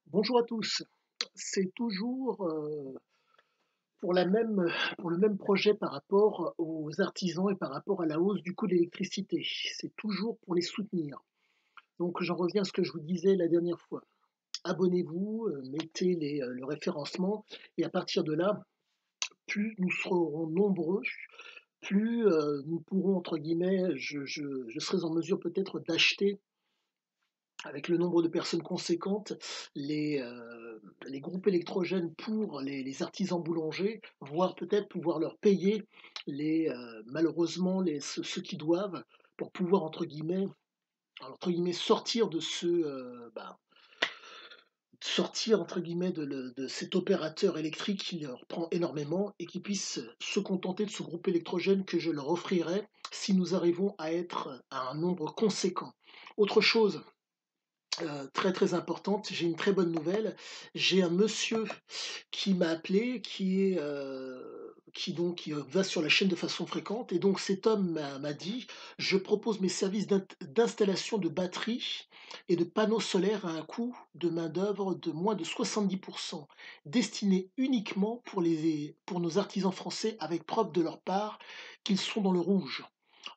Bonjour à tous. C'est toujours, pour la même pour le même projet par rapport aux artisans et par rapport à la hausse du coût de l'électricité. C'est toujours pour les soutenir. Donc j'en reviens à ce que je vous disais la dernière fois. Abonnez-vous, mettez le référencement et à partir de là, plus nous serons nombreux, plus, nous pourrons entre guillemets je serai en mesure peut-être d'acheter avec le nombre de personnes conséquentes, les groupes électrogènes pour les artisans boulangers, voire peut-être pouvoir leur payer malheureusement ceux qui doivent pour pouvoir «sortir» de sortir entre guillemets de cet opérateur électrique qui leur prend énormément et qui puissent se contenter de ce groupe électrogène que je leur offrirai si nous arrivons à être à un nombre conséquent. Autre chose, très, très importante. J'ai une très bonne nouvelle. J'ai un monsieur qui m'a appelé, qui va sur la chaîne de façon fréquente et donc cet homme m'a dit: «Je propose mes services d'installation de batteries et de panneaux solaires à un coût de main-d'œuvre de moins de 70 destinés uniquement pour nos artisans français avec preuve de leur part qu'ils sont dans le rouge,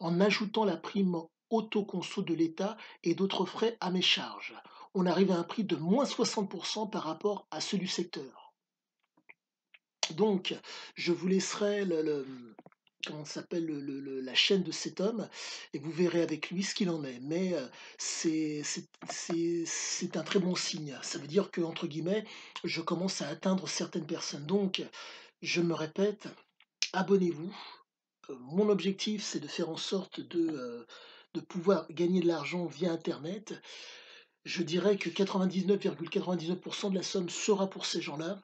en ajoutant la prime autoconso de l'État et d'autres frais à mes charges. On arrive à un prix de moins 60 par rapport à ceux du secteur. Donc, je vous laisserai comment ça s'appelle, la chaîne de cet homme et vous verrez avec lui ce qu'il en est. Mais c'est un très bon signe. Ça veut dire que, entre guillemets, je commence à atteindre certaines personnes. Donc, je me répète, abonnez-vous. Mon objectif, c'est de faire en sorte de pouvoir gagner de l'argent via Internet. Je dirais que 99,99 de la somme sera pour ces gens-là.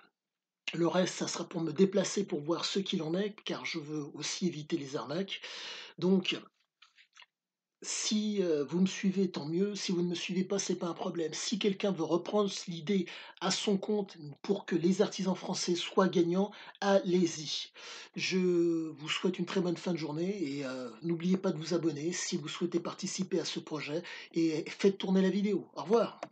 Le reste, ça sera pour me déplacer pour voir ce qu'il en est, car je veux aussi éviter les arnaques. Donc, si vous me suivez, tant mieux. Si vous ne me suivez pas, c'est pas un problème. Si quelqu'un veut reprendre l'idée à son compte pour que les artisans français soient gagnants, allez-y. Je vous souhaite une très bonne fin de journée et n'oubliez pas de vous abonner si vous souhaitez participer à ce projet et faites tourner la vidéo. Au revoir.